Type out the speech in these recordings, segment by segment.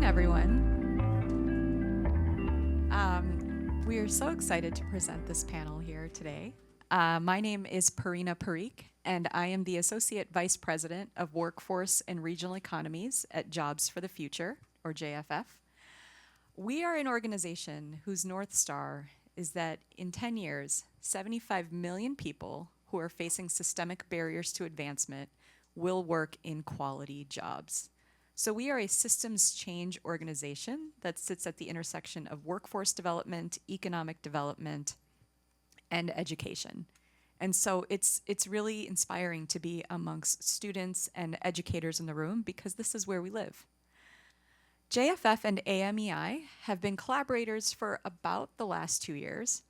afternoon, everyone. We are so excited to present this panel here today. My name is Parina Parikh, and I am the Associate Vice President of Workforce and Regional Economies at Jobs for the Future, or JFF. We are an organization whose North Star is that in 10 years, 75 million people who are facing systemic barriers to advancement will work in quality jobs. So we are a systems change organization that sits at the intersection of workforce development, economic development, and education. And so it's really inspiring to be amongst students and educators in the room because this is where we live. JFF and AMEI have been collaborators for about the last 2 years,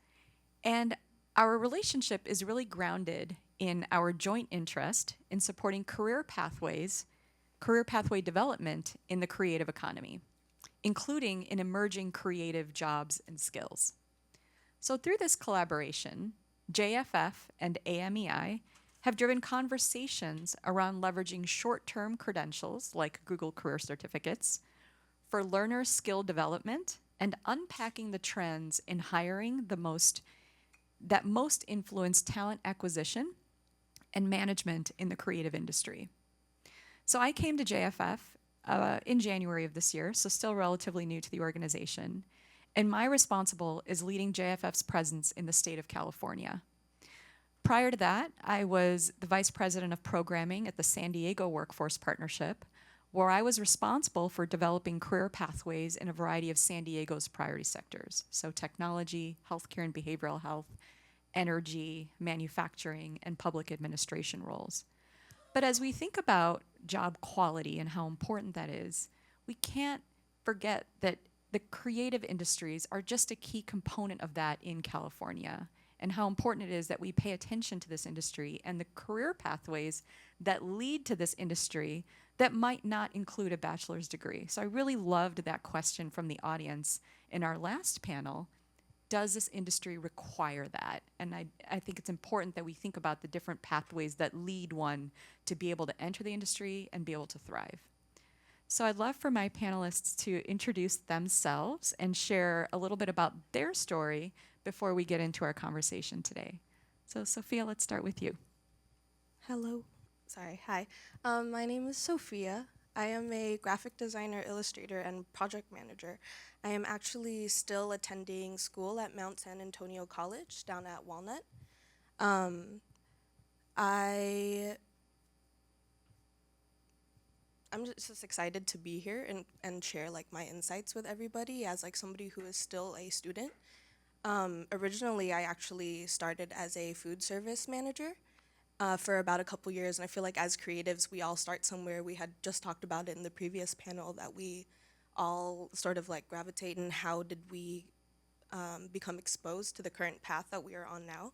and our relationship is really grounded in our joint interest in supporting career pathway development in the creative economy, including in emerging creative jobs and skills. So through this collaboration, JFF and AMEI have driven conversations around leveraging short-term credentials like Google Career Certificates for learner skill development and unpacking the trends in hiring that most influence talent acquisition and management in the creative industry. So I came to JFF in January of this year, so still relatively new to the organization. And my responsible is leading JFF's presence in the state of California. Prior to that, I was the vice president of programming at the San Diego Workforce Partnership, where I was responsible for developing career pathways in a variety of San Diego's priority sectors. So technology, healthcare and behavioral health, energy, manufacturing, and public administration roles. But as we think about job quality and how important that is, we can't forget that the creative industries are just a key component of that in California, and how important it is that we pay attention to this industry and the career pathways that lead to this industry that might not include a bachelor's degree. So I really loved that question from the audience in our last panel. Does this industry require that? And I think it's important that we think about the different pathways that lead one to be able to enter the industry and be able to thrive. So I'd love for my panelists to introduce themselves and share a little bit about their story before we get into our conversation today. So Sophia, let's start with you. Hello. Sorry. Hi. My name is Sophia. I am a graphic designer, illustrator, and project manager. I am actually still attending school at Mount San Antonio College down at Walnut. I'm just excited to be here and share like my insights with everybody as like somebody who is still a student. Originally, I actually started as a food service manager for about a couple years, and I feel like as creatives, we all start somewhere. We had just talked about it in the previous panel that we all sort of like gravitate, and how did we become exposed to the current path that we are on now.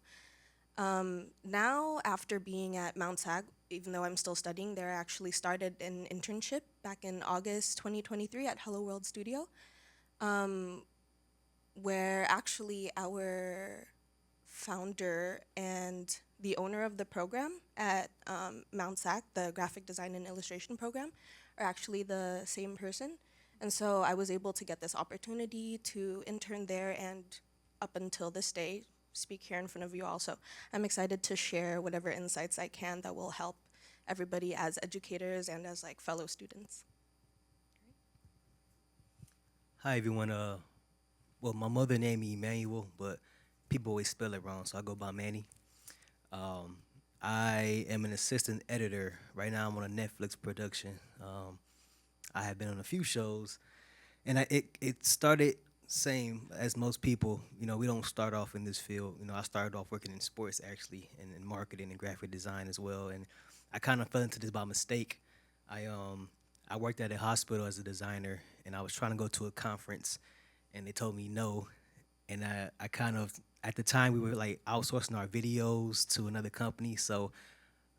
Now, after being at Mount Sag, even though I'm still studying there, I actually started an internship back in August 2023 at Hello World Studio, where actually our founder and the owner of the program at Mount Sac, the graphic design and illustration program, are actually the same person. And so I was able to get this opportunity to intern there, and up until this day, speak here in front of you all. So I'm excited to share whatever insights I can that will help everybody as educators and as like fellow students. Hi everyone. Well, my mother named me Emmanuel, but people always spell it wrong, so I go by Manny. I am an assistant editor. Right now, I'm on a Netflix production. I have been on a few shows, and it started same as most people. You know, we don't start off in this field. You know, I started off working in sports actually, and in marketing and graphic design as well. And I kind of fell into this by mistake. I worked at a hospital as a designer, and I was trying to go to a conference, and they told me no. And I kind of, at the time, we were like outsourcing our videos to another company. So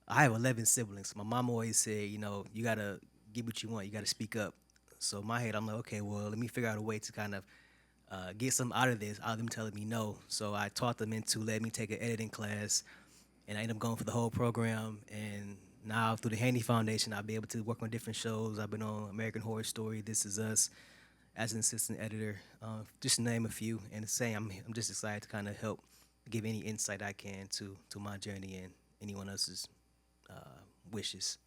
I have 11 siblings. My mom always said, you know, you gotta get what you want. You gotta speak up. So in my head, I'm like, okay, well, let me figure out a way to kind of get something out of this, out of them telling me no. So I taught them into letting me take an editing class, and I ended up going for the whole program. And now through the Handy Foundation, I'll be able to work on different shows. I've been on American Horror Story, This Is Us, as an assistant editor, just to name a few. And to say I'm just excited to kind of help give any insight I can to my journey and anyone else's wishes.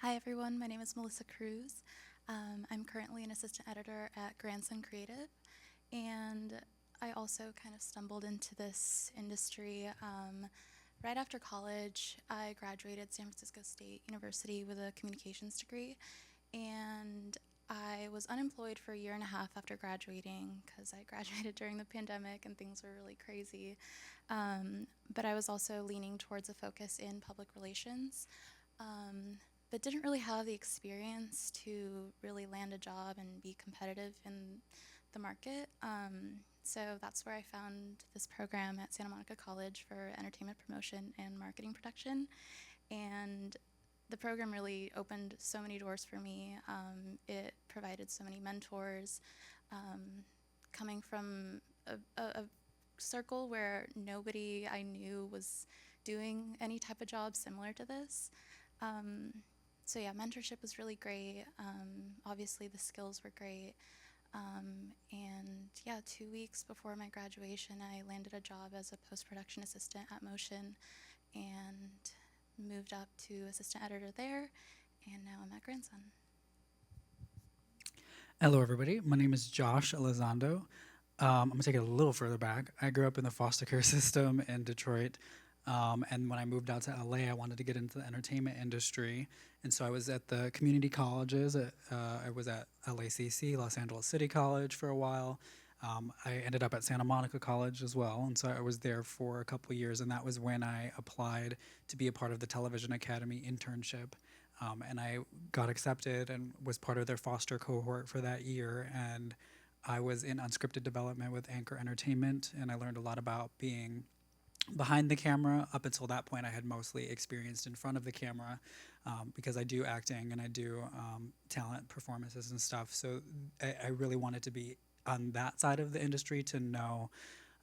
Hi everyone, my name is Melissa Cruz. I'm currently an assistant editor at Grandson Creative, and I also kind of stumbled into this industry right after college. I graduated San Francisco State University with a communications degree, and I was unemployed for a year and a half after graduating because I graduated during the pandemic and things were really crazy. But I was also leaning towards a focus in public relations. But didn't really have the experience to really land a job and be competitive in the market. So that's where I found this program at Santa Monica College for entertainment promotion and marketing production. And the program really opened so many doors for me. It provided so many mentors. Coming from a circle where nobody I knew was doing any type of job similar to this. So yeah, mentorship was really great. Obviously the skills were great. And yeah, 2 weeks before my graduation, I landed a job as a post-production assistant at Motion and moved up to assistant editor there, and now I'm at Grandson. Hello, everybody. My name is Josh Elizondo. I'm going to take it a little further back. I grew up in the foster care system in Detroit. And when I moved out to LA, I wanted to get into the entertainment industry. And so I was at the community colleges. I was at LACC, Los Angeles City College, for a while. I ended up at Santa Monica College as well. And so I was there for a couple of years. And that was when I applied to be a part of the Television Academy internship. And I got accepted and was part of their foster cohort for that year. And I was in unscripted development with Anchor Entertainment. And I learned a lot about being behind the camera. Up until that point, I had mostly experienced in front of the camera because I do acting and I do talent performances and stuff. So I really wanted to be on that side of the industry to know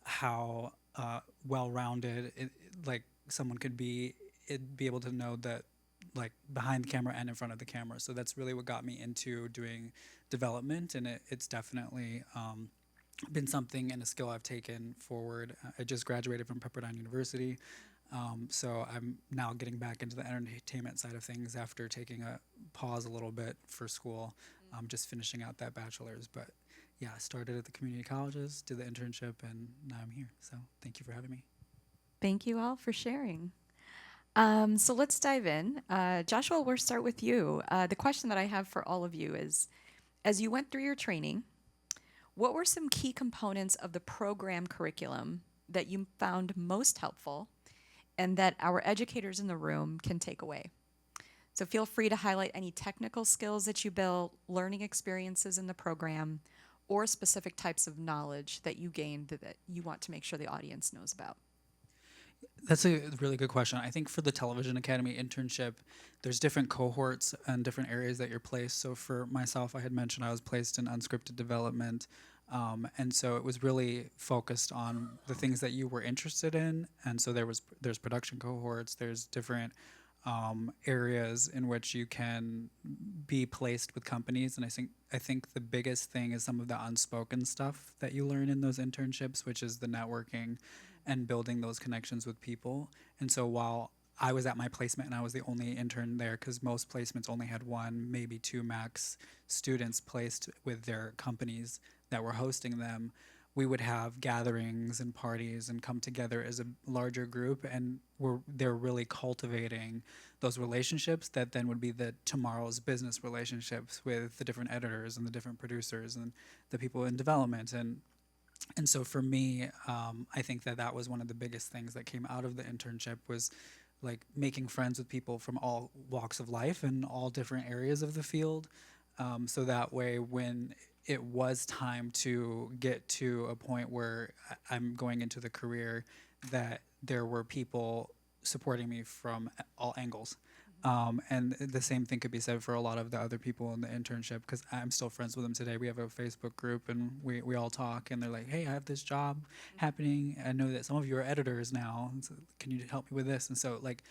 how well-rounded like someone could be able to know that like behind the camera and in front of the camera. So that's really what got me into doing development, and it's definitely been something and a skill I've taken forward. I just graduated from Pepperdine University, so I'm now getting back into the entertainment side of things after taking a pause a little bit for school, just finishing out that bachelor's. But yeah, I started at the community colleges, did the internship, and now I'm here. So thank you for having me. Thank you all for sharing. So let's dive in. Joshua, we'll start with you. The question that I have for all of you is, as you went through your training, what were some key components of the program curriculum that you found most helpful and that our educators in the room can take away? So feel free to highlight any technical skills that you built, learning experiences in the program, or specific types of knowledge that you gained that you want to make sure the audience knows about. That's a really good question. I think for the Television Academy internship, there's different cohorts and different areas that you're placed. So for myself, I had mentioned I was placed in unscripted development. And so it was really focused on the things that you were interested in. And so there's production cohorts, there's different areas in which you can be placed with companies. And I think the biggest thing is some of the unspoken stuff that you learn in those internships, which is the networking and building those connections with people. And so while I was at my placement and I was the only intern there, because most placements only had one, maybe two max students placed with their companies that were hosting them, we would have gatherings and parties and come together as a larger group, and they're really cultivating those relationships that then would be tomorrow's business relationships with the different editors and the different producers and the people in development. And so for me, I think that was one of the biggest things that came out of the internship was like making friends with people from all walks of life and all different areas of the field. So that way, when it was time to get to a point where I'm going into the career, that there were people supporting me from all angles. And the same thing could be said for a lot of the other people in the internship, because I'm still friends with them today. We have a Facebook group and we all talk, and they're like, hey, I have this job happening. I know that some of you are editors now. So can you help me with this? And so like,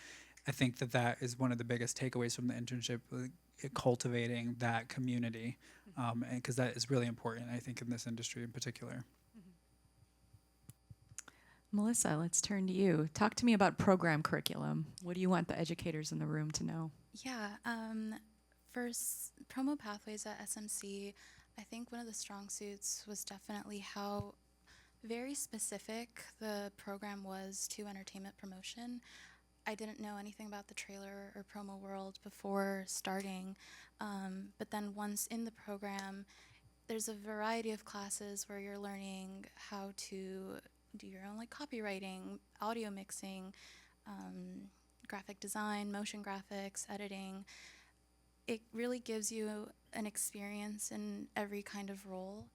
I think that that is one of the biggest takeaways from the internship, like, cultivating that community, and because that is really important, I think, in this industry in particular. Melissa, let's turn to you. Talk to me about program curriculum. What do you want the educators in the room to know? Yeah, for promo pathways at SMC, I think one of the strong suits was definitely how very specific the program was to entertainment promotion. I didn't know anything about the trailer or promo world before starting, but then once in the program, there's a variety of classes where you're learning how to do your own like copywriting, audio mixing, graphic design, motion graphics, editing. It really gives you an experience in every kind of role,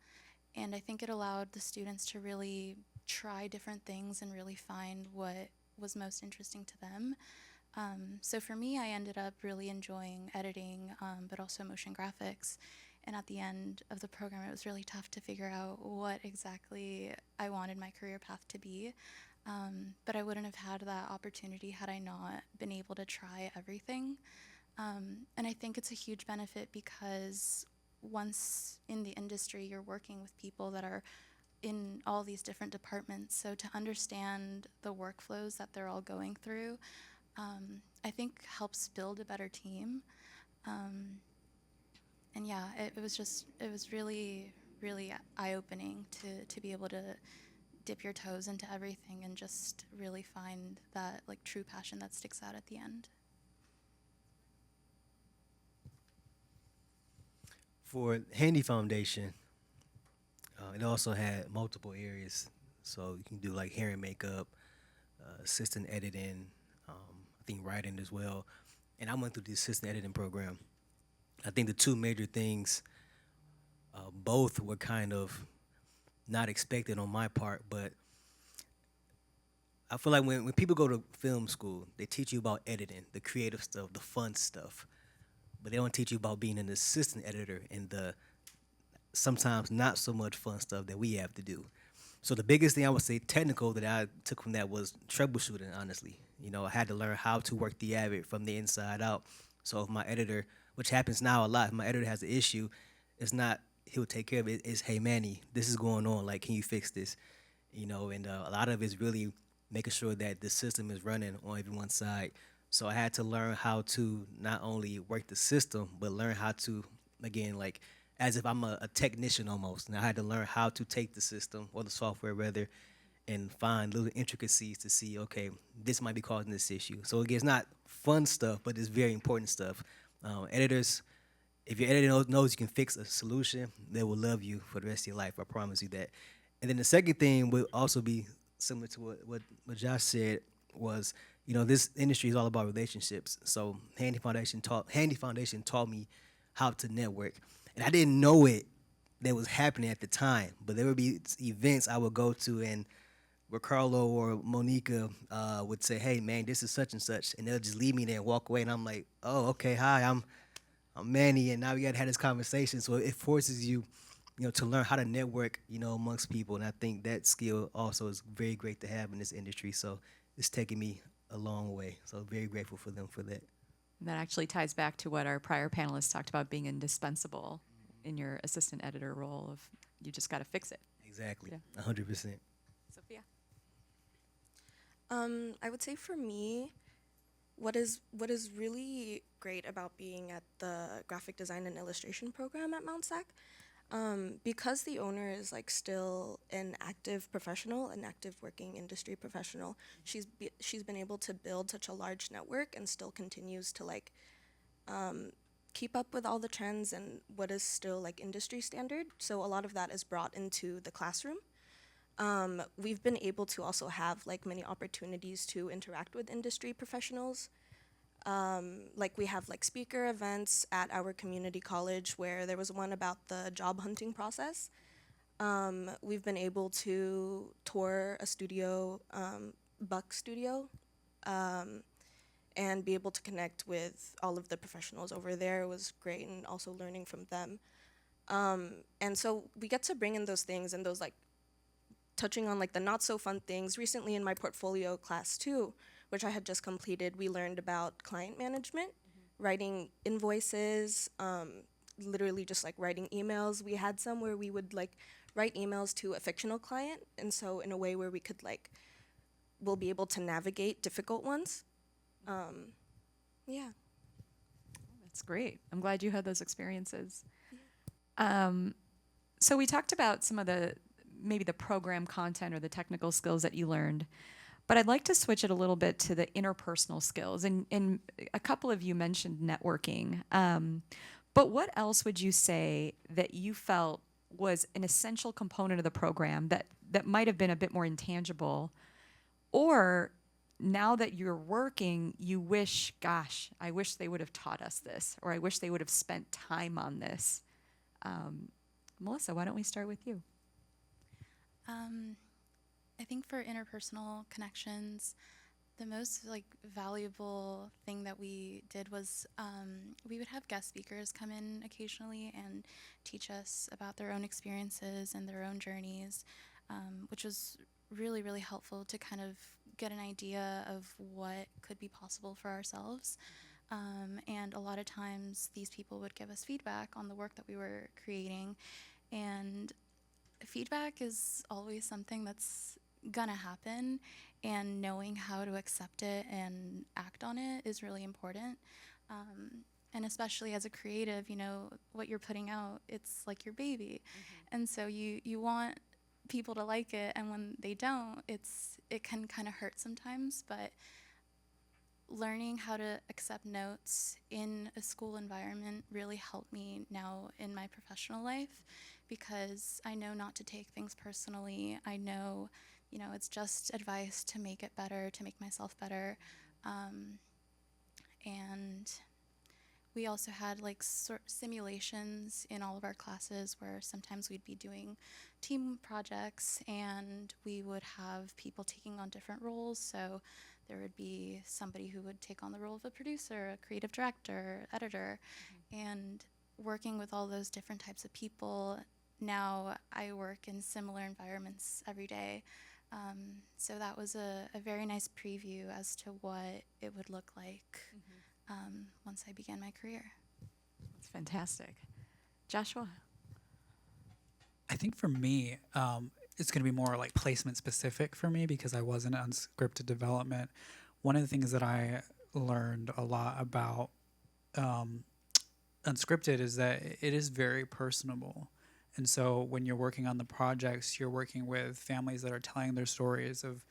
and I think it allowed the students to really try different things and really find what was most interesting to them. So for me, I ended up really enjoying editing, but also motion graphics. And at the end of the program, it was really tough to figure out what exactly I wanted my career path to be. But I wouldn't have had that opportunity had I not been able to try everything. And I think it's a huge benefit because once in the industry, you're working with people that are in all these different departments. So to understand the workflows that they're all going through, I think helps build a better team. And yeah, it was really, really eye-opening to be able to dip your toes into everything and just really find that like true passion that sticks out at the end. For Handy Foundation, it also had multiple areas. So you can do like hair and makeup, assistant editing, I think writing as well. And I went through the assistant editing program. I think the two major things, both were kind of not expected on my part, but I feel like when people go to film school, they teach you about editing, the creative stuff, the fun stuff, but they don't teach you about being an assistant editor and the sometimes not so much fun stuff that we have to do. So the biggest thing I would say technical that I took from that was troubleshooting, honestly. I had to learn how to work the Avid from the inside out. So if my editor, which happens now a lot, if my editor has an issue, it's not he'll take care of it. It's, hey, Manny, this is going on. Like, can you fix this? And a lot of it's really making sure that the system is running on everyone's side. So I had to learn how to not only work the system, but learn how to, again, like, as if I'm a technician almost. And I had to learn how to take the system, or the software rather, and find little intricacies to see, okay, this might be causing this issue. So again, it's not fun stuff, but it's very important stuff. Editors, if your editor knows you can fix a solution, they will love you for the rest of your life. I promise you that. And then the second thing will also be similar to what Josh said was, this industry is all about relationships. So Handy Foundation taught me how to network. And I didn't know it that was happening at the time, but there would be events I would go to, and Ricardo or Monica would say, "Hey, man, this is such and such," and they'll just leave me there and walk away, and I'm like, "Oh, okay, hi, I'm Manny," and now we got to have this conversation. So it forces you, to learn how to network, amongst people, and I think that skill also is very great to have in this industry. So it's taken me a long way. So very grateful for them for that. And that actually ties back to what our prior panelists talked about being indispensable in your assistant editor role of you just got to fix it. Exactly, Yeah. 100%. Sophia? I would say for me, what is really great about being at the graphic design and illustration program at Mount SAC, because the owner is like still an active professional, an active working industry professional, she's been able to build such a large network and still continues to like keep up with all the trends and what is still like industry standard. So a lot of that is brought into the classroom. We've been able to also have like many opportunities to interact with industry professionals. Like we have like speaker events at our community college where there was one about the job hunting process. We've been able to tour a studio, Buck Studio, and be able to connect with all of the professionals over there. It was great, and also learning from them. And so we get to bring in those things and those like touching on like the not so fun things. Recently in my portfolio class too, which I had just completed, we learned about client management, writing invoices, literally just like writing emails. We had some where we would like write emails to a fictional client, and so in a way where we could like, we'll be able to navigate difficult ones. Yeah. That's great. I'm glad you had those experiences. So we talked about some of the maybe the program content or the technical skills that you learned, but I'd like to switch it a little bit to the interpersonal skills. And a couple of you mentioned networking. But what else would you say that you felt was an essential component of the program that might have been a bit more intangible, or now that you're working, you wish, gosh, I wish they would have taught us this, or I wish they would have spent time on this. Melissa, why don't we start with you? I think for interpersonal connections, the most like valuable thing that we did was we would have guest speakers come in occasionally and teach us about their own experiences and their own journeys, which was really, really helpful to kind of get an idea of what could be possible for ourselves. And a lot of times these people would give us feedback on the work that we were creating. And feedback is always something that's gonna happen, and knowing how to accept it and act on it is really important. And especially as a creative, you know, what you're putting out, it's like your baby. And so you want people to like it, and when they don't, it can kind of hurt sometimes, but learning how to accept notes in a school environment really helped me now in my professional life, because I know not to take things personally. I know, you know, it's just advice to make it better, to make myself better. And we also had like simulations in all of our classes where sometimes we'd be doing team projects and we would have people taking on different roles. So there would be somebody who would take on the role of a producer, a creative director, editor, and working with all those different types of people. Now I work in similar environments every day. So that was a very nice preview as to what it would look like once I began my career. That's fantastic. Joshua? I think for me, it's going to be more like placement specific for me because I was in unscripted development. One of the things that I learned a lot about unscripted is that it is very personable. And so when you're working on the projects, you're working with families that are telling their stories of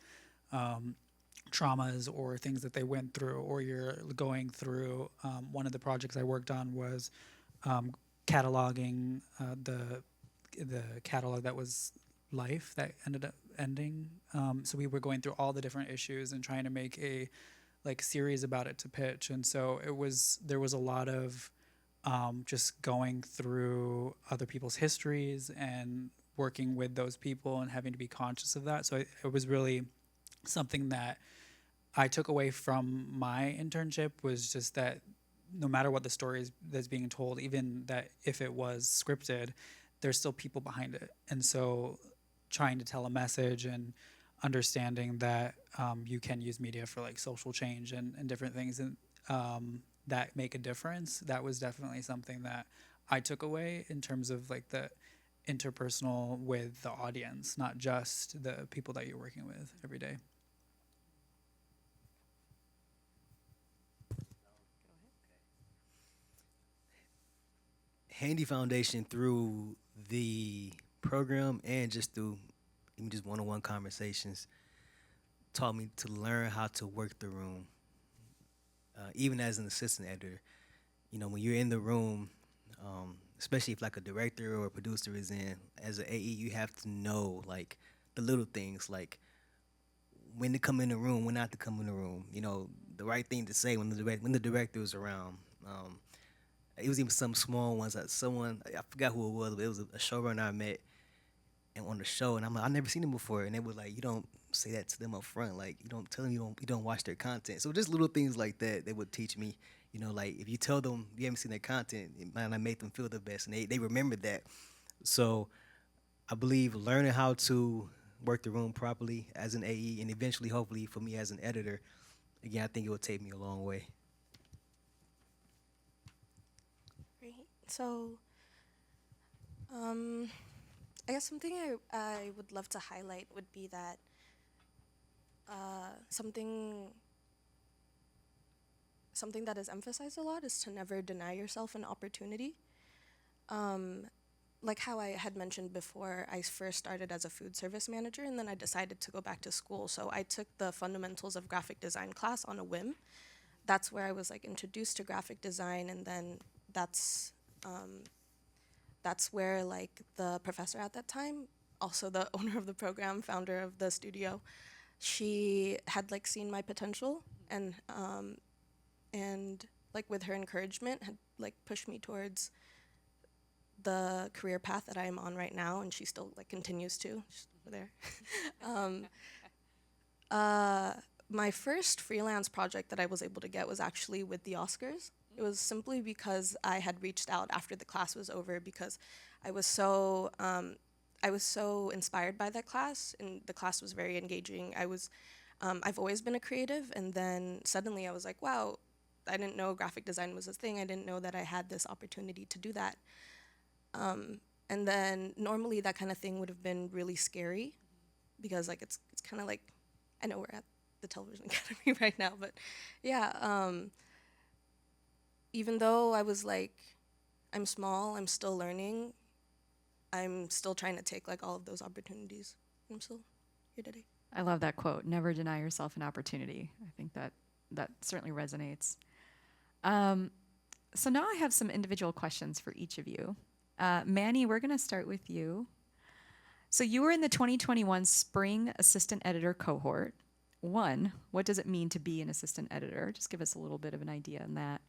traumas or things that they went through, or you're going through. One of the projects I worked on was cataloging the catalog that was life that ended up ending. So we were going through all the different issues and trying to make a like series about it to pitch. And so there was a lot of just going through other people's histories and working with those people and having to be conscious of that. So it was really something that I took away from my internship, was just that no matter what the story is that's being told, even that if it was scripted, there's still people behind it. And so trying to tell a message and understanding that you can use media for like social change and different things and that make a difference, that was definitely something that I took away in terms of like the interpersonal with the audience, not just the people that you're working with every day. Handy Foundation, through the program and just through even just one-on-one conversations, taught me to learn how to work the room. Even as an assistant editor, you know, when you're in the room, especially if like a director or a producer is in, as an AE, you have to know like the little things, like when to come in the room, when not to come in the room. You know, the right thing to say when the director is around. It was even some small ones that I forgot who it was, but it was a showrunner I met and on the show, and I'm like, I've never seen them before, and they were like, you don't say that to them up front, like you don't tell them you don't watch their content. So just little things like that they would teach me. You know, like if you tell them you haven't seen their content, it might not make them feel the best, and they remembered that. So I believe learning how to work the room properly as an AE, and eventually, hopefully, for me as an editor, again, I think it will take me a long way. Great. So, I guess something I would love to highlight would be that something that is emphasized a lot is to never deny yourself an opportunity. Like how I had mentioned before, I first started as a food service manager and then I decided to go back to school. So I took the fundamentals of graphic design class on a whim. That's where I was like introduced to graphic design, and then that's where like the professor at that time, also the owner of the program, founder of the studio, she had like seen my potential and like with her encouragement had like pushed me towards the career path that I am on right now, and she still like continues to. She's over there. My first freelance project that I was able to get was actually with the Oscars. It was simply because I had reached out after the class was over because I was so inspired by that class, and the class was very engaging. I've always been a creative, and then suddenly I was like, wow, I didn't know graphic design was a thing. I didn't know that I had this opportunity to do that. And then normally that kind of thing would have been really scary because like it's kind of like, I know we're at the Television Academy right now, but yeah, even though I was like, I'm small, I'm still learning, I'm still trying to take like all of those opportunities. I'm still here today. I love that quote, never deny yourself an opportunity. I think that certainly resonates. So now I have some individual questions for each of you. Manny, we're going to start with you. So you were in the 2021 Spring Assistant Editor cohort. One, what does it mean to be an assistant editor? Just give us a little bit of an idea on that.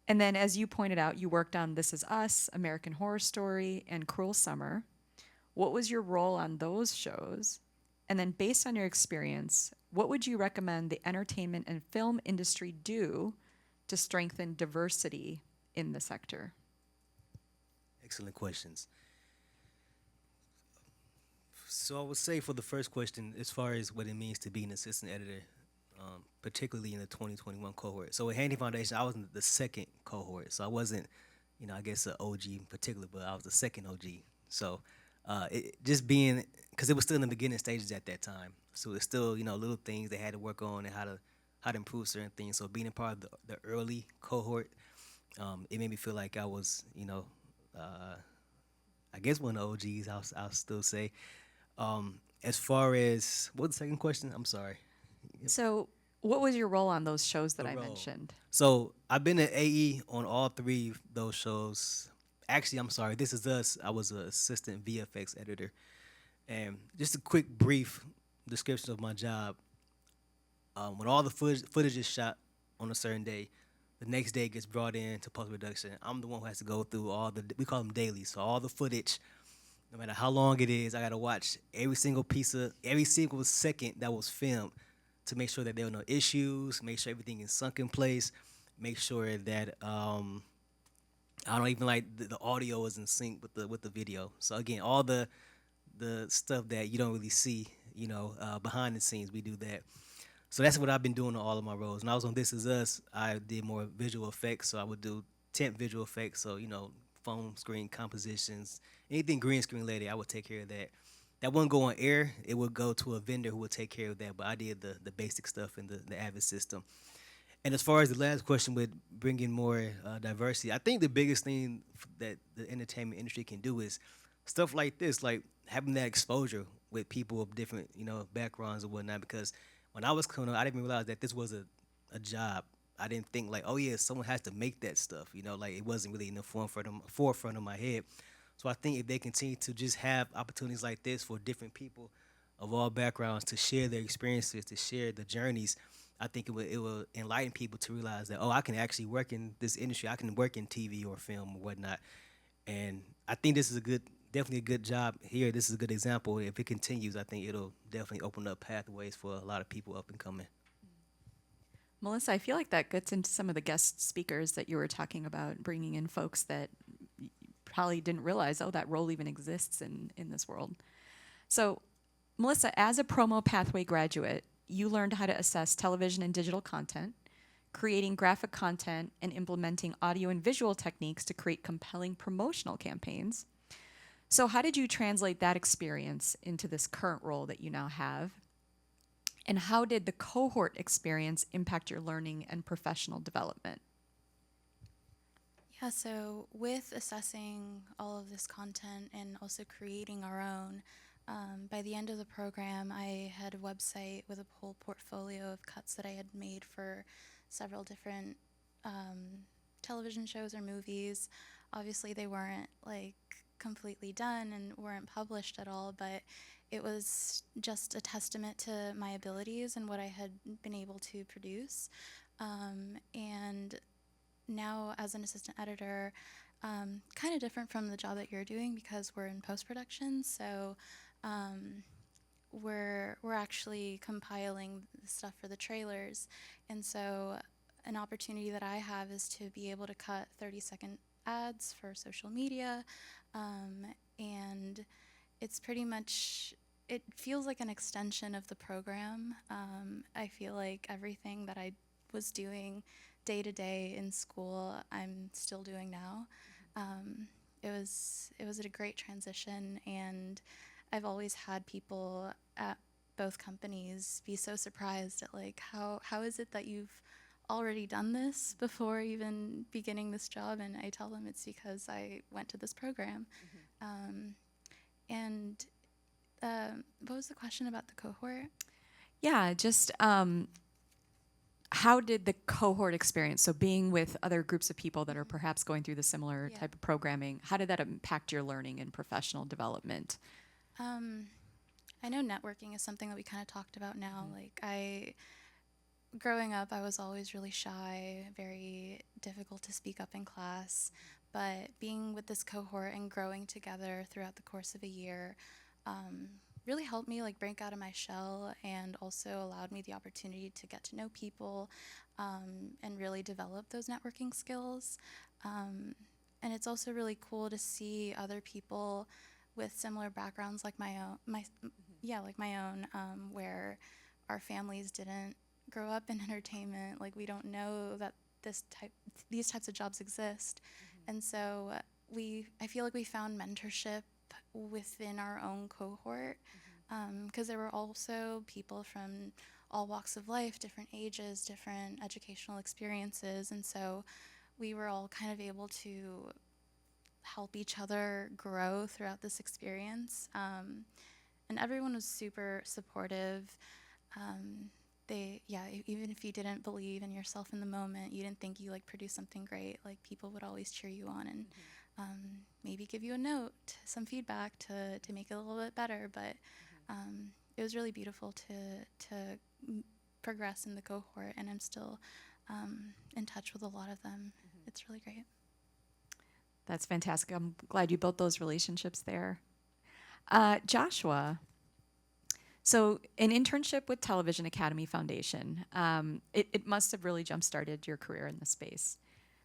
And then, as you pointed out, you worked on This Is Us, American Horror Story, and Cruel Summer. What was your role on those shows? And then, based on your experience, what would you recommend the entertainment and film industry do to strengthen diversity in the sector? Excellent questions. So I would say for the first question, as far as what it means to be an assistant editor, particularly in the 2021 cohort. So at Handy Foundation, I was in the second cohort. So I wasn't, I guess an OG in particular, but I was the second OG. So just being, because it was still in the beginning stages at that time. So it's still, little things they had to work on and how to improve certain things. So being a part of the early cohort, it made me feel like I was, I guess one of the OGs, I'll still say. As far as, what was the second question? I'm sorry. So what was your role on those shows that The I role. mentioned? So I've been at AE on all three of those shows. Actually, I'm sorry, This Is Us, I was an assistant VFX editor. And just a quick, brief description of my job. When all the footage is shot on a certain day, the next day it gets brought in to post-production. I'm the one who has to go through we call them dailies, so all the footage, no matter how long it is, I got to watch every single second that was filmed to make sure that there were no issues, make sure everything is sunk in place, make sure that I don't even like the audio is in sync with the video. So again, all the stuff that you don't really see, behind the scenes, we do that. So that's what I've been doing on all of my roles. When I was on This Is Us, I did more visual effects, so I would do temp visual effects, so foam screen compositions, anything green screen related, I would take care of that. That wouldn't go on air. It would go to a vendor who would take care of that, but I did the basic stuff in the Avid system. And as far as the last question with bringing more diversity, I think the biggest thing that the entertainment industry can do is stuff like this, like having that exposure with people of different, backgrounds and whatnot, because when I was coming up, I didn't even realize that this was a job. I didn't think like, oh yeah, someone has to make that stuff, like it wasn't really in the forefront of my head. So I think if they continue to just have opportunities like this for different people of all backgrounds to share their experiences, to share the journeys, I think it will enlighten people to realize that, oh, I can actually work in this industry. I can work in TV or film or whatnot. And I think this is definitely a good job here. This is a good example. If it continues, I think it'll definitely open up pathways for a lot of people up and coming. Melissa, I feel like that gets into some of the guest speakers that you were talking about, bringing in folks that probably didn't realize, oh, that role even exists in this world. So, Melissa, as a promo pathway graduate, you learned how to assess television and digital content, creating graphic content, and implementing audio and visual techniques to create compelling promotional campaigns. So, how did you translate that experience into this current role that you now have? And how did the cohort experience impact your learning and professional development? Yeah, so with assessing all of this content and also creating our own, by the end of the program, I had a website with a whole portfolio of cuts that I had made for several different television shows or movies. Obviously, they weren't like completely done and weren't published at all, but it was just a testament to my abilities and what I had been able to produce. And now, as an assistant editor, kind of different from the job that you're doing because we're in post production. So we're actually compiling the stuff for the trailers, and so an opportunity that I have is to be able to cut 30-second ads for social media, and it's pretty much, it feels like an extension of the program. I feel like everything that I was doing day to day in school, I'm still doing now. It was a great transition, and I've always had people at both companies be so surprised at like how is it that you've already done this before even beginning this job, and I tell them it's because I went to this program. And what was the question about the cohort? Yeah, just how did the cohort experience, so being with other groups of people that are perhaps going through the similar Yeah. type of programming, how did that impact your learning and professional development? I know networking is something that we kind of talked about now. Like growing up, I was always really shy, very difficult to speak up in class. But being with this cohort and growing together throughout the course of a year really helped me like break out of my shell, and also allowed me the opportunity to get to know people and really develop those networking skills. And it's also really cool to see other people with similar backgrounds like my own, where our families didn't grow up in entertainment. Like we don't know that these types of jobs exist, and so I feel like we found mentorship within our own cohort, because there were also people from all walks of life, different ages, different educational experiences, and so we were all kind of able to help each other grow throughout this experience. And everyone was super supportive. Even if you didn't believe in yourself in the moment, you didn't think you like produced something great, like people would always cheer you on and maybe give you a note, some feedback to make it a little bit better. But it was really beautiful to progress in the cohort, and I'm still in touch with a lot of them. It's really great. That's fantastic. I'm glad you built those relationships there. Joshua, so an internship with Television Academy Foundation, it must have really jump-started your career in the space.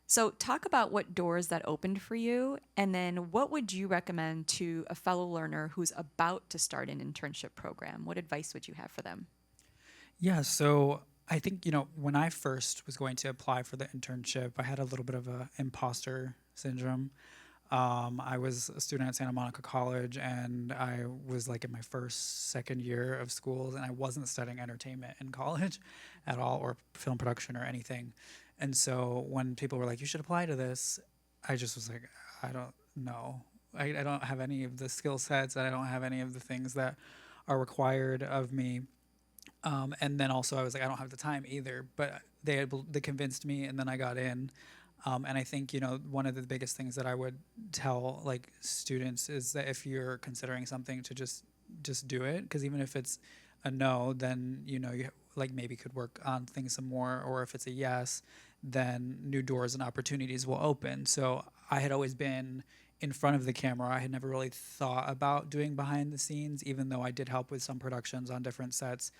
So talk about what doors that opened for you, and then what would you recommend to a fellow learner who's about to start an internship program? What advice would you have for them? Yeah, so I think, when I first was going to apply for the internship, I had a little bit of a imposter syndrome. I was a student at Santa Monica College, and I was like in my second year of school, and I wasn't studying entertainment in college at all, or film production or anything. And so when people were like, you should apply to this, I just was like, I don't know. I don't have any of the skill sets, and I don't have any of the things that are required of me. And then also I was like, I don't have the time either. But they convinced me, and then I got in. And I think, one of the biggest things that I would tell like students is that if you're considering something, to just do it. Because even if it's a no, then, you like maybe could work on things some more. Or if it's a yes, then new doors and opportunities will open. So I had always been in front of the camera. I had never really thought about doing behind the scenes, even though I did help with some productions on different sets.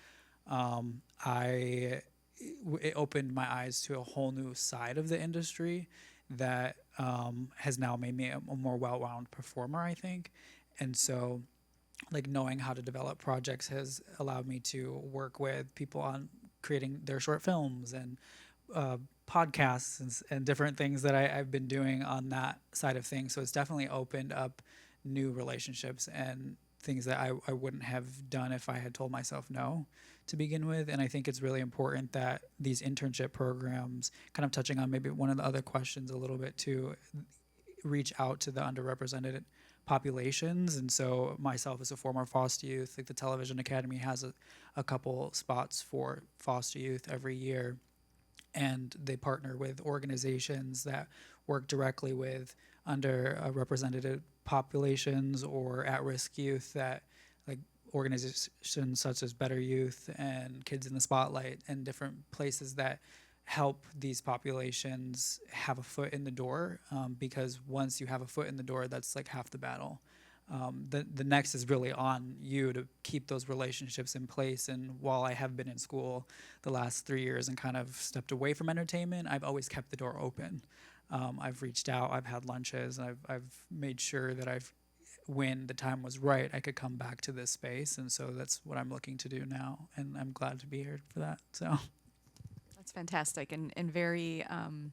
It opened my eyes to a whole new side of the industry that has now made me a more well-rounded performer, I think. And so like knowing how to develop projects has allowed me to work with people on creating their short films and uh, podcasts and different things that I've been doing on that side of things. So it's definitely opened up new relationships and things that I wouldn't have done if I had told myself no to begin with. And I think it's really important that these internship programs, kind of touching on maybe one of the other questions a little bit too, reach out to the underrepresented populations. And so myself as a former foster youth, like the Television Academy has a couple spots for foster youth every year, and they partner with organizations that work directly with underrepresented populations or at-risk youth, that like organizations such as Better Youth and Kids in the Spotlight and different places that help these populations have a foot in the door, because once you have a foot in the door, that's like half the battle. The next is really on you to keep those relationships in place. And while I have been in school the last 3 years and kind of stepped away from entertainment, I've always kept the door open. I've reached out, I've had lunches, I've made sure that when the time was right, I could come back to this space. And so that's what I'm looking to do now. And I'm glad to be here for that. So. That's fantastic and very, and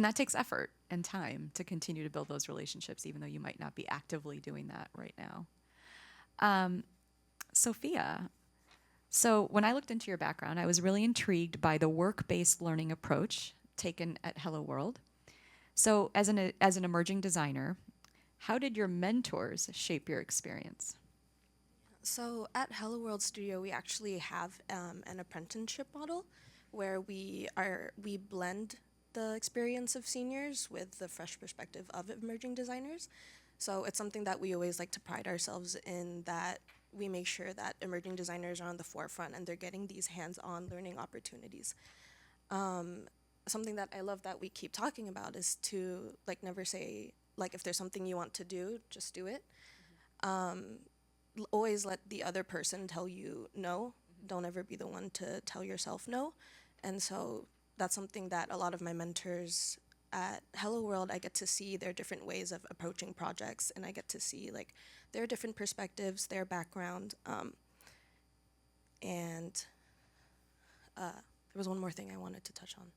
that takes effort and time to continue to build those relationships, even though you might not be actively doing that right now. Sophia, so when I looked into your background, I was really intrigued by the work-based learning approach taken at Hello World. So as an emerging designer, how did your mentors shape your experience? So at Hello World Studio, we actually have an apprenticeship model where we blend the experience of seniors with the fresh perspective of emerging designers. So it's something that we always like to pride ourselves in, that we make sure that emerging designers are on the forefront and they're getting these hands-on learning opportunities. Something that I love that we keep talking about is to like never say, like, if there's something you want to do, just do it. Always let the other person tell you no. Don't ever be the one to tell yourself no. And so that's something that a lot of my mentors at Hello World, I get to see their different ways of approaching projects, and I get to see like their different perspectives, their background. And there was one more thing I wanted to touch on.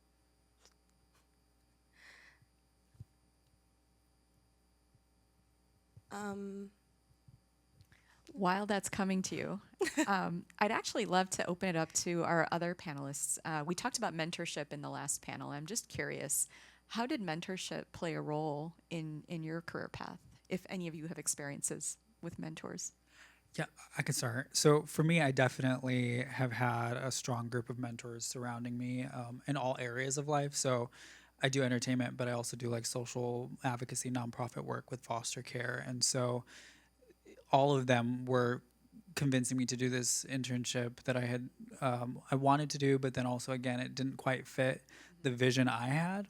While that's coming to you, I'd actually love to open it up to our other panelists. We talked about mentorship in the last panel. I'm just curious, how did mentorship play a role in your career path, if any of you have experiences with mentors? Yeah, I can start. So for me, I definitely have had a strong group of mentors surrounding me in all areas of life. So I do entertainment, but I also do like social advocacy, nonprofit work with foster care. And so all of them were convincing me to do this internship that I wanted to do, but then also, again, it didn't quite fit the vision I had.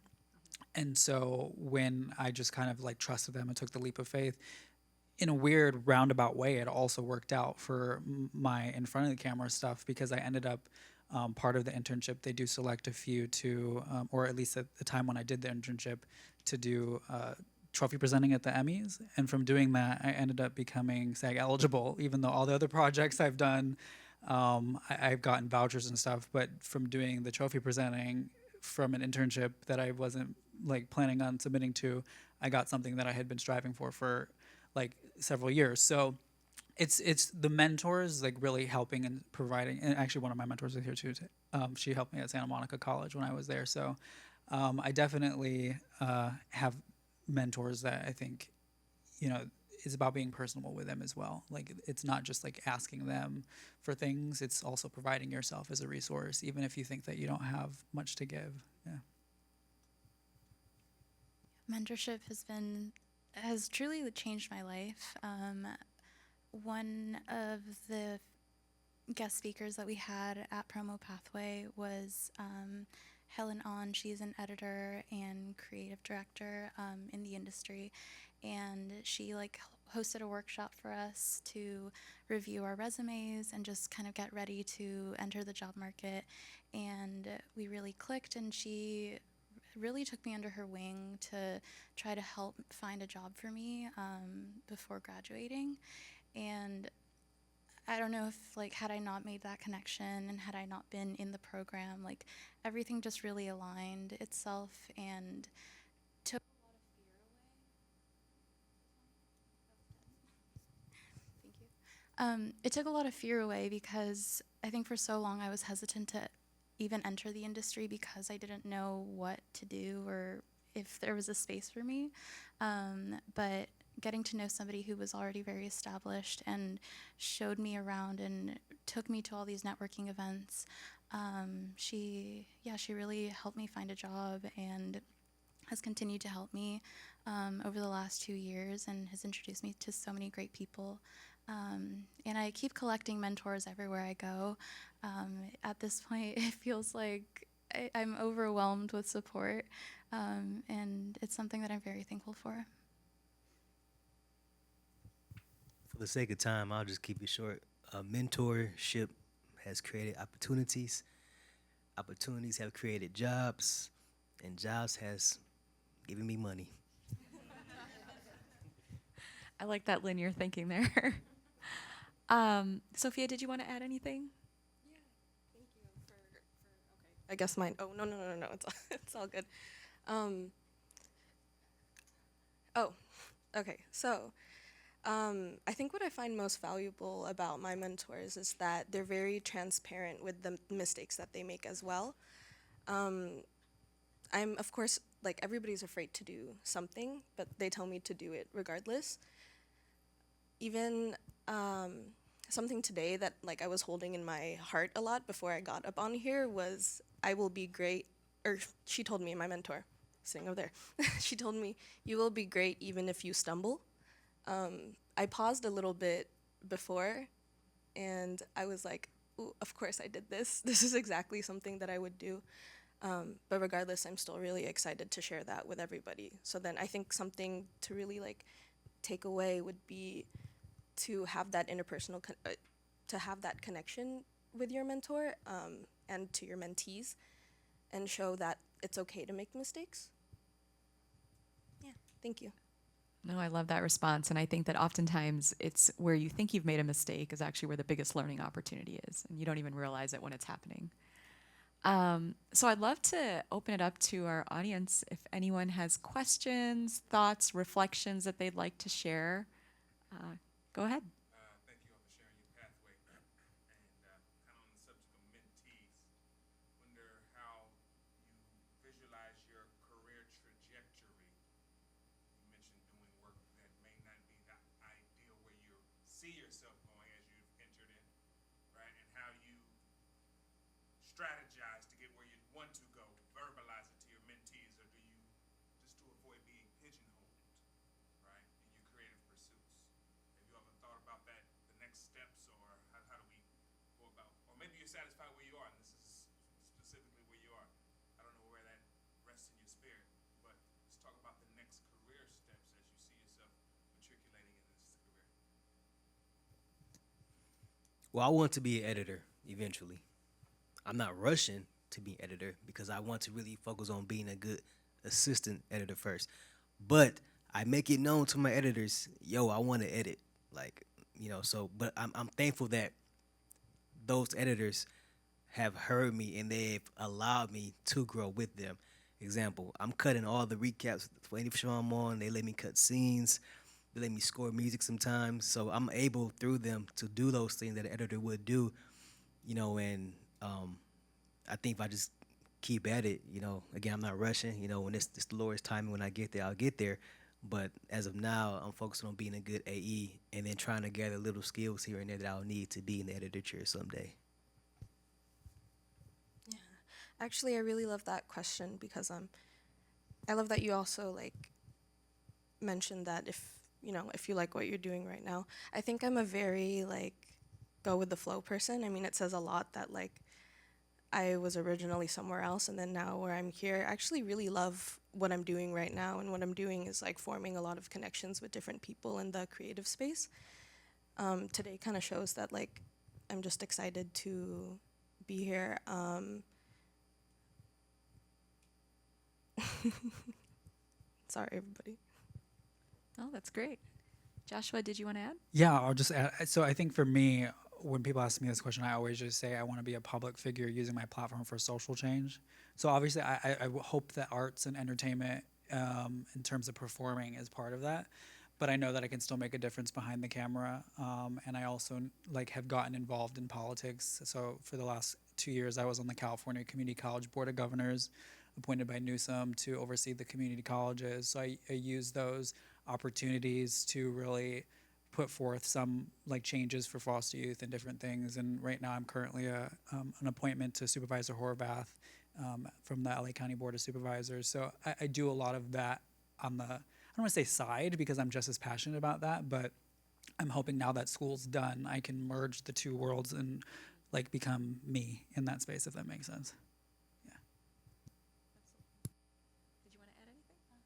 And so when I just kind of like trusted them and took the leap of faith, in a weird roundabout way, it also worked out for my in front of the camera stuff, because I ended up part of the internship. They do select a few to, or at least at the time when I did the internship, to do trophy presenting at the Emmys. And from doing that, I ended up becoming SAG eligible, even though all the other projects I've done, I've gotten vouchers and stuff. But from doing the trophy presenting from an internship that I wasn't like planning on submitting to, I got something that I had been striving for like several years. So it's the mentors like really helping and providing. And actually, one of my mentors is here too. She helped me at Santa Monica College when I was there. So I definitely have mentors that I think, is about being personable with them as well. Like, it's not just like asking them for things, it's also providing yourself as a resource, even if you think that you don't have much to give. Yeah. Mentorship has truly changed my life. One of the guest speakers that we had at Promo Pathway was Helen On. She's an editor and creative director in the industry, and she hosted a workshop for us to review our resumes and just kind of get ready to enter the job market. And we really clicked, and she really took me under her wing to try to help find a job for me before graduating. And I don't know if, like, had I not made that connection and had I not been in the program, like, everything just really aligned itself and took a lot of fear away. Thank you. It took a lot of fear away because I think for so long I was hesitant to even enter the industry because I didn't know what to do or if there was a space for me. But getting to know somebody who was already very established and showed me around and took me to all these networking events, she really helped me find a job and has continued to help me over the last 2 years and has introduced me to so many great people. And I keep collecting mentors everywhere I go. At this point, it feels like I'm overwhelmed with support, and it's something that I'm very thankful for. For the sake of time, I'll just keep it short. Mentorship has created opportunities. Opportunities have created jobs, and jobs has given me money. I like that linear thinking there. Sophia, did you want to add anything? Thank you for okay. I guess mine. Oh no. It's all, it's all good. Oh, okay. So, I think what I find most valuable about my mentors is that they're very transparent with the mistakes that they make as well. I'm of course like everybody's afraid to do something, but they tell me to do it regardless. Even something today that like I was holding in my heart a lot before I got up on here was I will be great, or she told me, my mentor, sitting over there, she told me, you will be great even if you stumble. I paused a little bit before and I was like, ooh, of course I did this. This is exactly something that I would do. But regardless, I'm still really excited to share that with everybody. So then I think something to really like take away would be to have that interpersonal, to have that connection with your mentor and to your mentees, and show that it's okay to make mistakes. Yeah, thank you. No, I love that response. And I think that oftentimes it's where you think you've made a mistake is actually where the biggest learning opportunity is. And you don't even realize it when it's happening. So I'd love to open it up to our audience. If anyone has questions, thoughts, reflections that they'd like to share, go ahead. Thank you all for sharing your pathway. And kind of on the subject of mentees, wonder how you visualize your career trajectory. You mentioned doing work that may not be the ideal where you see yourself going as you've entered in, right? And how you strategize to get where you want to go, verbalize it to your mentees, or do you just to avoid being pigeonholed, right, in your creative pursuits? Have you ever thought about that, the next steps, or how do we go about, or maybe you're satisfied where you are, and this is specifically where you are. I don't know where that rests in your spirit, but let's talk about the next career steps as you see yourself matriculating in this career. Well, I want to be an editor eventually. I'm not rushing to be an editor because I want to really focus on being a good assistant editor first. But I make it known to my editors, yo, I want to edit. Like, but I'm thankful that those editors have heard me and they've allowed me to grow with them. Example, I'm cutting all the recaps for any show I'm on. They let me cut scenes. They let me score music sometimes. So I'm able through them to do those things that an editor would do, and I think if I just keep at it, again, I'm not rushing. When it's the Lord's timing, when I get there, I'll get there. But as of now, I'm focusing on being a good AE and then trying to gather little skills here and there that I'll need to be in the editor chair someday. Yeah, actually, I really love that question because I love that you also like mentioned that if you like what you're doing right now. I think I'm a very like go with the flow person. I mean, it says a lot that like I was originally somewhere else and then now where I'm here. I actually really love what I'm doing right now, and what I'm doing is like forming a lot of connections with different people in the creative space. Today kind of shows that like I'm just excited to be here. Sorry, everybody. Oh, that's great. Joshua, did you want to add? Yeah, I'll just add. So I think for me, when people ask me this question, I always just say I want to be a public figure using my platform for social change. So obviously, I hope that arts and entertainment, in terms of performing, is part of that. But I know that I can still make a difference behind the camera. And I also like have gotten involved in politics. So for the last 2 years, I was on the California Community College Board of Governors, appointed by Newsom to oversee the community colleges. So I use those opportunities to really put forth some like changes for foster youth and different things. And right now I'm currently an appointment to Supervisor Horvath from the LA County Board of Supervisors. So I do a lot of that on the, I don't want to say side because I'm just as passionate about that, but I'm hoping now that school's done, I can merge the two worlds and like become me in that space, if that makes sense. Yeah. Did you want to add anything?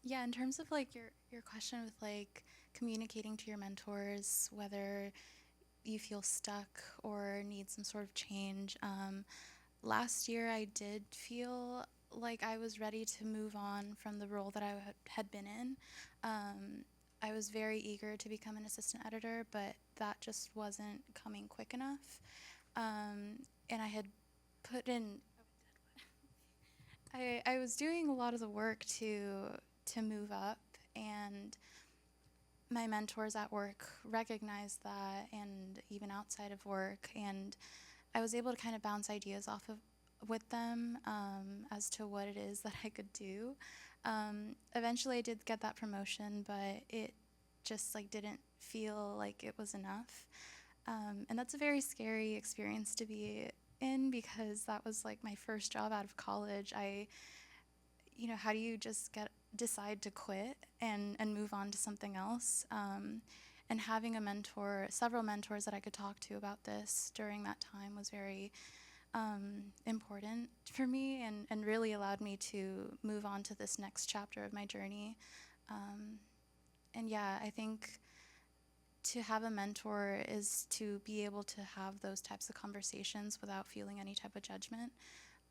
Yeah, in terms of like your question with like communicating to your mentors, whether you feel stuck or need some sort of change, last year I did feel like I was ready to move on from the role that I had been in. I was very eager to become an assistant editor, but that just wasn't coming quick enough. And I had put in, I was doing a lot of the work to move up, and my mentors at work recognized that, and even outside of work, and I was able to kind of bounce ideas off of with them as to what it is that I could do. Eventually I did get that promotion, but it just like didn't feel like it was enough. And that's a very scary experience to be in because that was like my first job out of college. How do you just decide to quit and move on to something else? And having a mentor, several mentors that I could talk to about this during that time was very important for me and really allowed me to move on to this next chapter of my journey. And yeah, I think to have a mentor is to be able to have those types of conversations without feeling any type of judgment.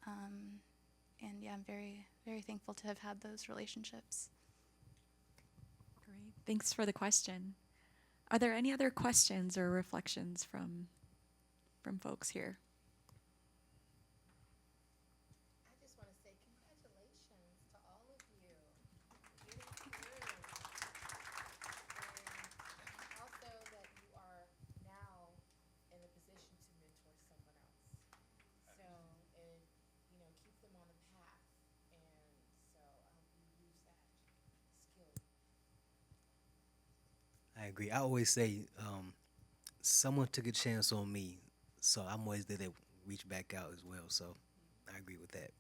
And yeah, I'm very, very thankful to have had those relationships. Great. Thanks for the question. Are there any other questions or reflections from folks here? I just want to say congratulations to all of you. Getting through. And also that you are now in a position to mentor someone else. So, and, keep them on the path. And so I hope you use that skill. I agree. I always say someone took a chance on me, so I'm always there to reach back out as well. So I agree with that.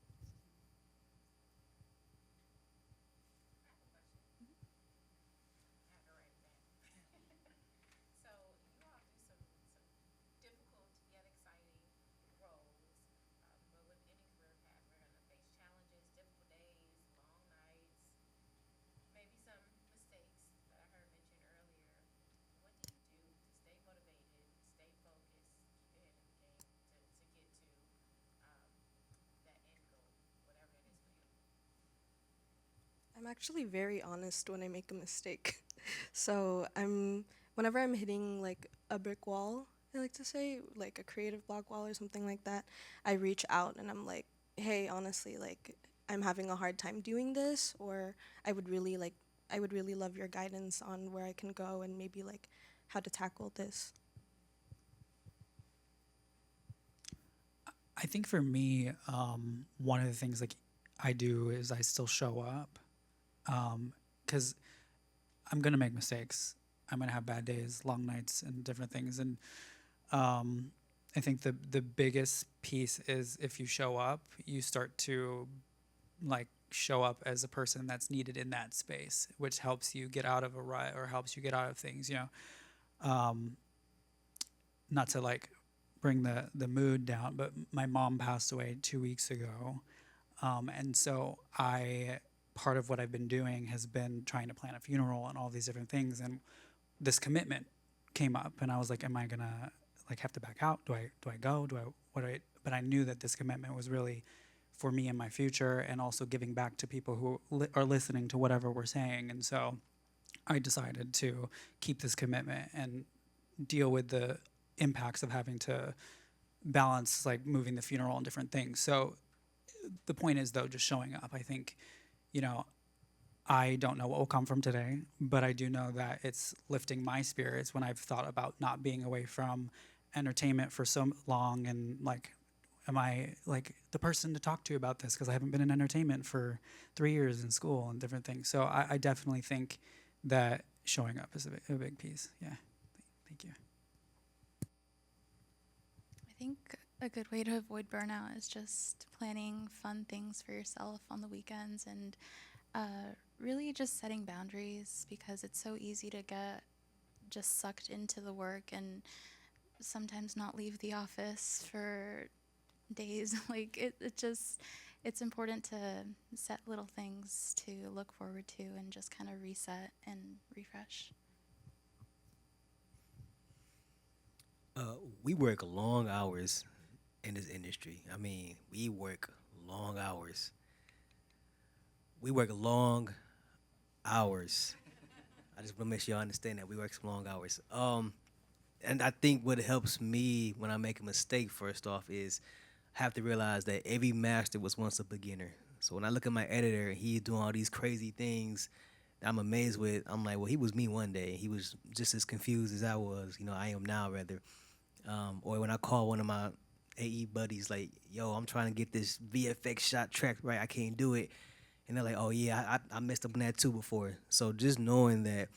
So you all do some difficult yet exciting roles, but with any career path, we're going to face challenges, difficult days, long nights, maybe some mistakes that I heard mentioned earlier. What do you do to stay motivated, stay focused, keep your head in the game to get to that end goal, whatever it is for you? I'm actually very honest when I make a mistake. So whenever I'm hitting like a brick wall, I like to say, like a creative block wall or something like that, I reach out and I'm like, hey, honestly, like I'm having a hard time doing this, or I would really love your guidance on where I can go and maybe like how to tackle this. I think for me, one of the things like I do is I still show up because I'm gonna make mistakes. I'm gonna have bad days, long nights, and different things. And I think the biggest piece is if you show up, you start to like show up as a person that's needed in that space, which helps you get out of a rut or helps you get out of things. Not to like bring the mood down, but my mom passed away 2 weeks ago, and so part of what I've been doing has been trying to plan a funeral and all these different things, and this commitment came up, and I was like, am I gonna like have to back out? Do I go? But I knew that this commitment was really for me and my future, and also giving back to people who are listening to whatever we're saying, and so I decided to keep this commitment and deal with the impacts of having to balance like moving the funeral and different things. So the point is though, just showing up. I think, you know, I don't know what will come from today, but I do know that it's lifting my spirits when I've thought about not being away from entertainment for so long, and like, am I like the person to talk to about this because I haven't been in entertainment for 3 years in school and different things. So I definitely think that showing up is a big piece. Yeah. Thank you. I think a good way to avoid burnout is just planning fun things for yourself on the weekends, and really just setting boundaries, because it's so easy to get just sucked into the work and sometimes not leave the office for days. Like it's important to set little things to look forward to and just kind of reset and refresh. We work long hours in this industry. I mean, we work long hours. We work long hours. I just want to make sure you understand that we work some long hours. And I think what helps me when I make a mistake, first off, is I have to realize that every master was once a beginner. So when I look at my editor and he's doing all these crazy things that I'm amazed with, I'm like, well, he was me one day. He was just as confused as I was, I am now, rather. Or when I call one of my AE buddies, like, yo, I'm trying to get this VFX shot tracked right, I can't do it. And they're like, oh, yeah, I messed up on that too before. So just knowing that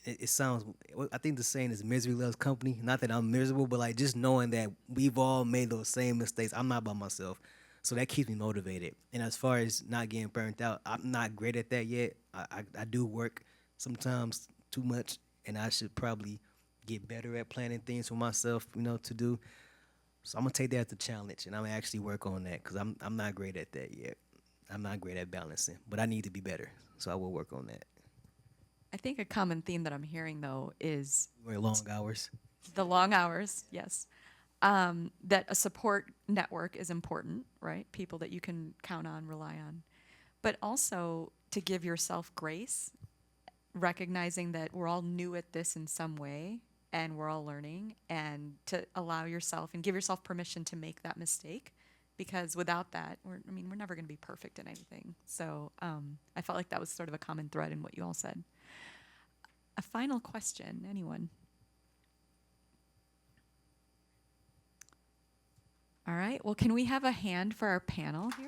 it sounds, I think the saying is misery loves company. Not that I'm miserable, but like just knowing that we've all made those same mistakes. I'm not by myself. So that keeps me motivated. And as far as not getting burnt out, I'm not great at that yet. I do work sometimes too much, and I should probably get better at planning things for myself, to do. So I'm gonna take that as a challenge, and I'm gonna actually work on that because I'm not great at that yet. I'm not great at balancing, but I need to be better. So I will work on that. I think a common theme that I'm hearing, though, is Very long hours. the long hours, yes. That a support network is important, right? People that you can count on, rely on. But also to give yourself grace, recognizing that we're all new at this in some way and we're all learning, and to allow yourself and give yourself permission to make that mistake, because without that, we're never going to be perfect in anything. So I felt like that was sort of a common thread in what you all said. A final question, anyone? All right, well, can we have a hand for our panel here?